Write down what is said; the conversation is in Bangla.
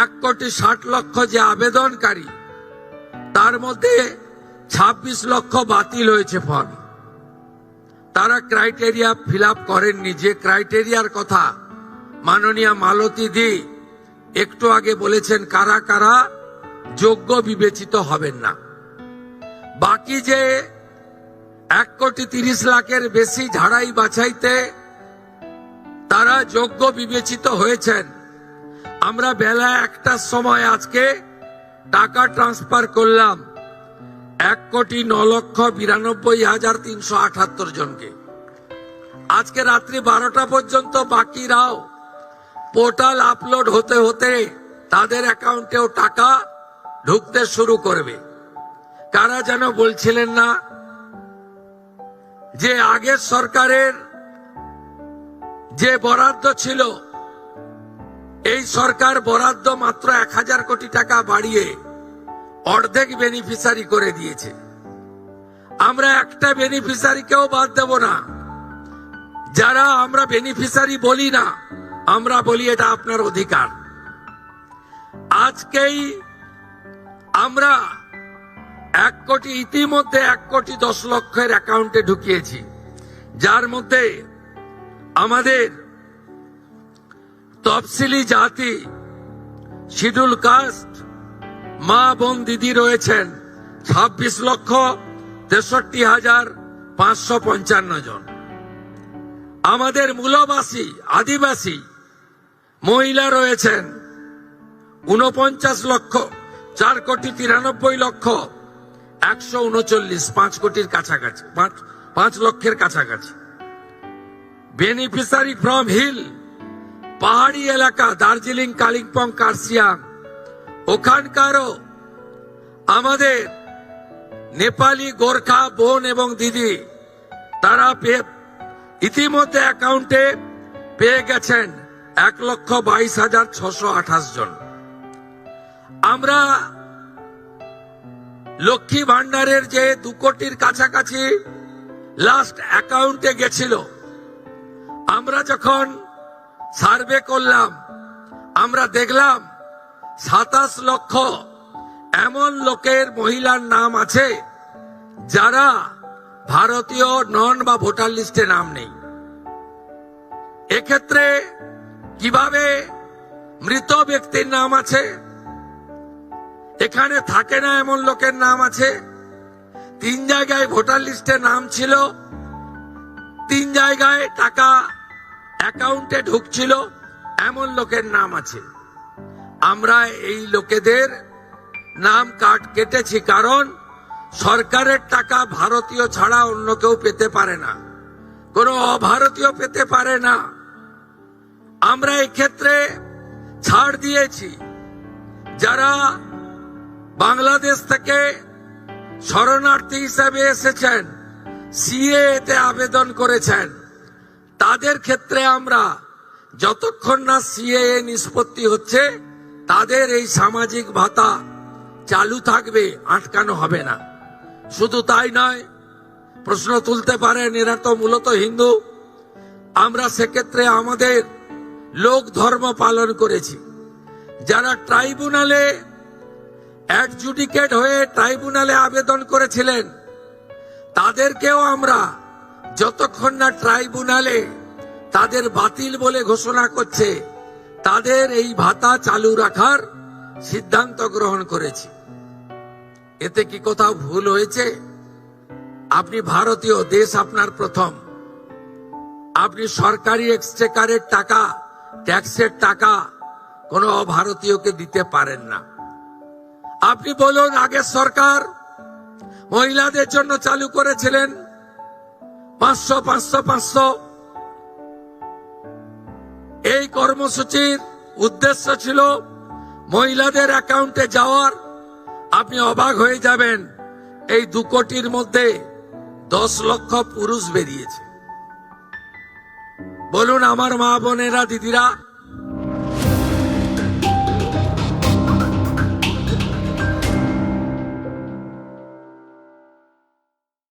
1,60,00,000 যে আবেদনকারী, তার মধ্যে 26 লক্ষ বাতিল হয়েছে ফর্ম। তারা ক্রাইটেরিয়া ফিল আপ করেননি। যে ক্রাইটেরিয়ার কথা মাননীয় মালতী দি একটু আগে বলেছেন, কারা কারা যোগ্য বিবেচিত হবেন না। বাকি যে 1,30,00,000-এর বেশি ঝাড়াই বাছাইতে তারা যোগ্য বিবেচিত হয়েছেন, আমরা বেলা 1টার সময় আজকে টাকা ট্রান্সফার করলাম 1,09,92,378 জনকে। আজকে রাত্রি 12টা পর্যন্ত বাকিরাও পোর্টাল আপলোড হতে হতে তাদের অ্যাকাউন্টেও টাকা ঢুকতে শুরু করবে। কারা যেন বলছিলেন না যে আগের সরকারের যে বরাদ্দ ছিল, এই সরকার বরাদ্দ মাত্র 1,000 কোটি টাকা বাড়িয়ে অর্ধেক বেনিফিশিয়ারি করে দিয়েছে। আমরা একটা বেনিফিশিয়ারিকেও বাদ দেব না। যারা আমরা বেনিফিশিয়ারি বলি না, আমরা বলি এটা আপনার অধিকার। আজকেই আমরা 1 কোটি, ইতিমধ্যে 1,10,00,000-এর অ্যাকাউন্টে ঢুকিয়েছি, যার মধ্যে আমাদের তফসিলি জাতি, শিডিউল কাস্ট মা বোন দিদি রয়েছেন 26,63,555 জন। আমাদের মূলবাসী আদিবাসী মহিলা রয়েছেন 49,04,93,139, 5 কোটির কাছাকাছি, 5 লক্ষের কাছাকাছি। বেনিফিশিয়ারি ফ্রম হিল, পাহাড়ি এলাকা, দার্জিলিং, কালিম্পং, কার্শিয়াং, ওখানকারও আমাদের নেপালি গোর্খা বোন এবং দিদি, তারা ইতিমধ্যে অ্যাকাউন্টে পেয়ে গেছেন 1,22,628 জন। আমরা লক্ষ্মী ভান্ডারের যে 2 কোটির কাছাকাছি লাস্ট অ্যাকাউন্টে গেছিল, আমরা যখন সার্ভে করলাম, আমরা দেখলাম 27 লক্ষ এমন লোকের, মহিলার নাম আছে যারা ভারতীয় নন বা ভোটার লিস্টে নাম নেই। এক্ষেত্রে কিভাবে মৃত ব্যক্তির নাম আছে, এখানে থাকে না এমন লোকের নাম আছে, 3 জায়গায় ভোটার লিস্টে নাম ছিল, 3 জায়গায় টাকা অ্যাকাউন্টে ঢুকছিল, এমন লোকের নাম আছে। আমরা এই লোকেদের নাম কেটেছি, কারণ সরকারের টাকা ভারতীয় ছাড়া অন্য কেউ পেতে পারে না, কোনো অভারতীয় পেতে পারে না। আমরা এই ক্ষেত্রে ছাড় দিয়েছি। যারা বাংলাদেশ থেকে শরণার্থী হিসেবে এসেছেন, সিএতে আবেদন করেছেন, তাদের ক্ষেত্রে আমরা যতক্ষণ না সিএ নিষ্পত্তি হচ্ছে, তাদের এই সামাজিক ভাতা চালু থাকবে, আটকানো হবে না। শুধু তাই নয়, প্রশ্ন তুলতে পারেন এরা তো মূলত হিন্দু। আমরা সেক্ষেত্রে আমাদের লোক ধর্ম পালন করেছি। যারা ট্রাইব্যুনালে অ্যাডজুডিকেট হয়ে ট্রাইব্যুনালে আবেদন করেছিলেন, তাদেরকেও আমরা যতক্ষণ না ট্রাইব্যুনালে তাদের বাতিল বলে ঘোষণা করছে, তাদের এই ভাতা চালু রাখার সিদ্ধান্ত গ্রহণ করেছি। এতে কি কোথাও ভুল হয়েছে? আপনি ভারতীয়, দেশ আপনার প্রথম। আপনি সরকারি এক্সচেকারের টাকা, ট্যাক্সের টাকা কোনো অভারতীয়কে দিতে পারেন না। আপনি বলুন, আগের সরকার মহিলাদের জন্য চালু করেছিলেন 500 এই কর্মসূচির উদ্দেশ্য ছিল মহিলাদের অ্যাকাউন্টে যাওয়ার। আপনি অবাক হয়ে যাবেন, এই 2 কোটির মধ্যে 10 লক্ষ পুরুষ বেরিয়েছে। বলুন আমার মা বোনেরা, দিদিরা,